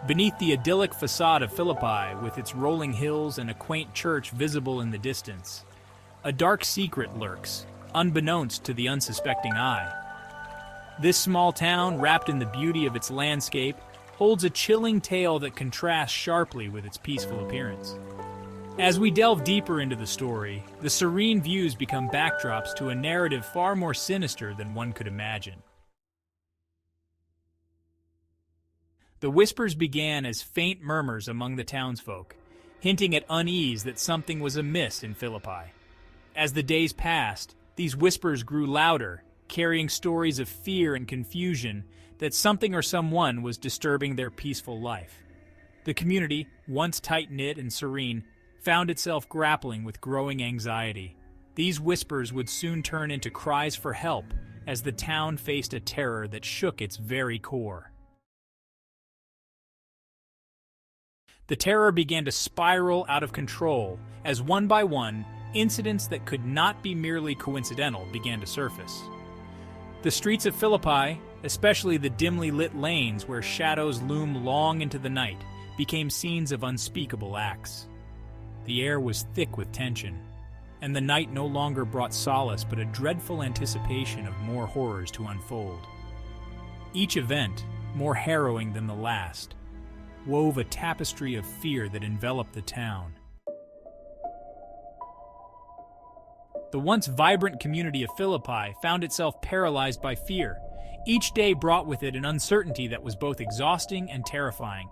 Beneath the idyllic facade of Philippi, with its rolling hills and a quaint church visible in the distance, a dark secret lurks, unbeknownst to the unsuspecting eye. This small town, wrapped in the beauty of its landscape, holds a chilling tale that contrasts sharply with its peaceful appearance. As we delve deeper into the story, the serene views become backdrops to a narrative far more sinister than one could imagine. The whispers began as faint murmurs among the townsfolk, hinting at unease that something was amiss in Philippi. As the days passed, these whispers grew louder, carrying stories of fear and confusion that something or someone was disturbing their peaceful life. The community, once tight-knit and serene, found itself grappling with growing anxiety. These whispers would soon turn into cries for help as the town faced a terror that shook its very core. The terror began to spiral out of control as one by one, incidents that could not be merely coincidental began to surface. The streets of Philippi, especially the dimly lit lanes where shadows loom long into the night, became scenes of unspeakable acts. The air was thick with tension, and the night no longer brought solace but a dreadful anticipation of more horrors to unfold. Each event, more harrowing than the last, wove a tapestry of fear that enveloped the town. The once vibrant community of Philippi found itself paralyzed by fear. Each day brought with it an uncertainty that was both exhausting and terrifying.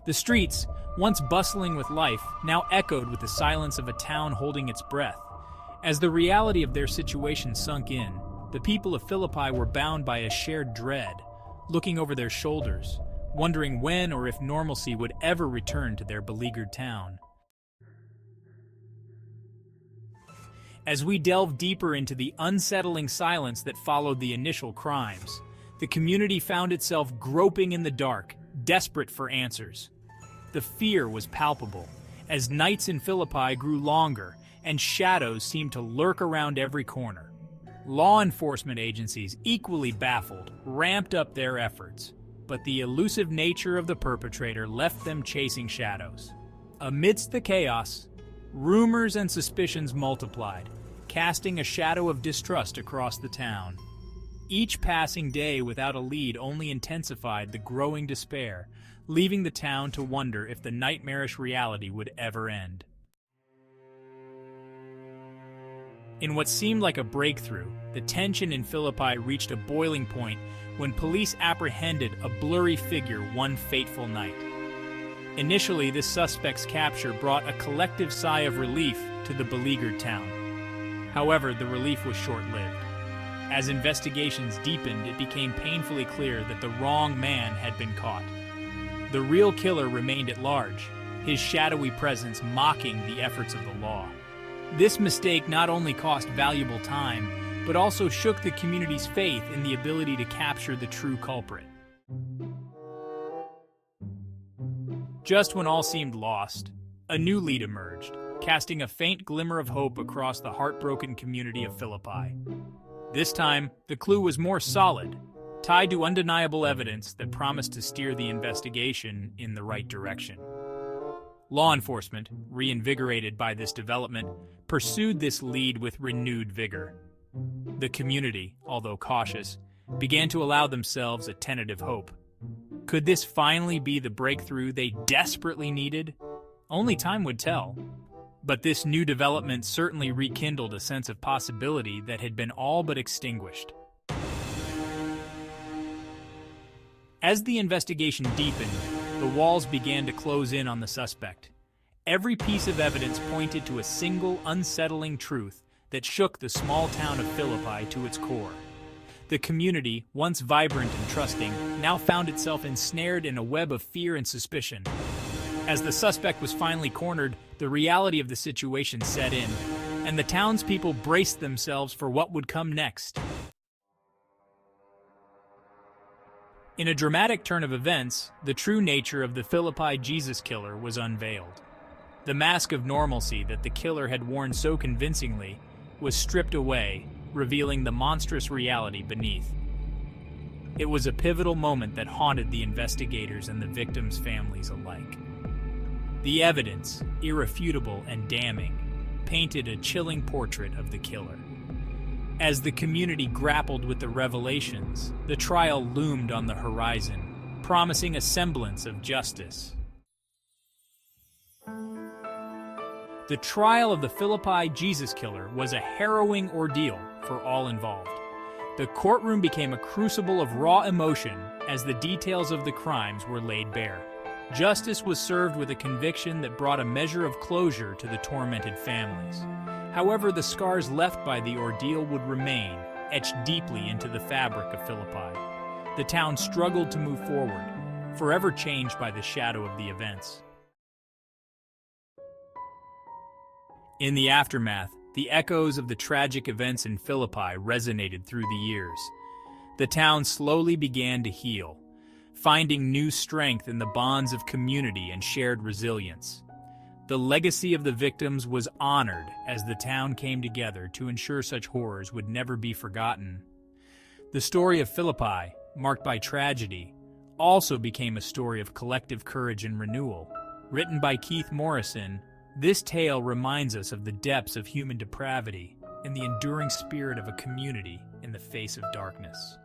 The streets, once bustling with life, now echoed with the silence of a town holding its breath. As the reality of their situation sunk in, the people of Philippi were bound by a shared dread, looking over their shoulders, wondering when or if normalcy would ever return to their beleaguered town. As we delve deeper into the unsettling silence that followed the initial crimes, the community found itself groping in the dark, desperate for answers. The fear was palpable, as nights in Philippi grew longer and shadows seemed to lurk around every corner. Law enforcement agencies, equally baffled, ramped up their efforts, but the elusive nature of the perpetrator left them chasing shadows. Amidst the chaos, rumors and suspicions multiplied, casting a shadow of distrust across the town. Each passing day without a lead only intensified the growing despair, leaving the town to wonder if the nightmarish reality would ever end. In what seemed like a breakthrough, the tension in Philippi reached a boiling point when police apprehended a blurry figure one fateful night. Initially, this suspect's capture brought a collective sigh of relief to the beleaguered town. However, the relief was short-lived. As investigations deepened, it became painfully clear that the wrong man had been caught. The real killer remained at large, his shadowy presence mocking the efforts of the law. This mistake not only cost valuable time, but also shook the community's faith in the ability to capture the true culprit. Just when all seemed lost, a new lead emerged, casting a faint glimmer of hope across the heartbroken community of Philippi. This time, the clue was more solid, tied to undeniable evidence that promised to steer the investigation in the right direction. Law enforcement, reinvigorated by this development, pursued this lead with renewed vigor. The community, although cautious, began to allow themselves a tentative hope. Could this finally be the breakthrough they desperately needed? Only time would tell. But this new development certainly rekindled a sense of possibility that had been all but extinguished. As the investigation deepened, the walls began to close in on the suspect. Every piece of evidence pointed to a single unsettling truth that shook the small town of Philippi to its core. The community, once vibrant and trusting, now found itself ensnared in a web of fear and suspicion. As the suspect was finally cornered, the reality of the situation set in, and the townspeople braced themselves for what would come next. In a dramatic turn of events, the true nature of the Philippi Jesus Killer was unveiled. The mask of normalcy that the killer had worn so convincingly was stripped away, revealing the monstrous reality beneath. It was a pivotal moment that haunted the investigators and the victims' families alike. The evidence, irrefutable and damning, painted a chilling portrait of the killer. As the community grappled with the revelations, the trial loomed on the horizon, promising a semblance of justice. The trial of the Philippi Jesus Killer was a harrowing ordeal for all involved. The courtroom became a crucible of raw emotion as the details of the crimes were laid bare. Justice was served with a conviction that brought a measure of closure to the tormented families. However, the scars left by the ordeal would remain, etched deeply into the fabric of Philippi. The town struggled to move forward, forever changed by the shadow of the events. In the aftermath, the echoes of the tragic events in Philippi resonated through the years. The town slowly began to heal, finding new strength in the bonds of community and shared resilience. The legacy of the victims was honored as the town came together to ensure such horrors would never be forgotten. The story of Philippi, marked by tragedy, also became a story of collective courage and renewal. Written by Keith Morrison, this tale reminds us of the depths of human depravity and the enduring spirit of a community in the face of darkness.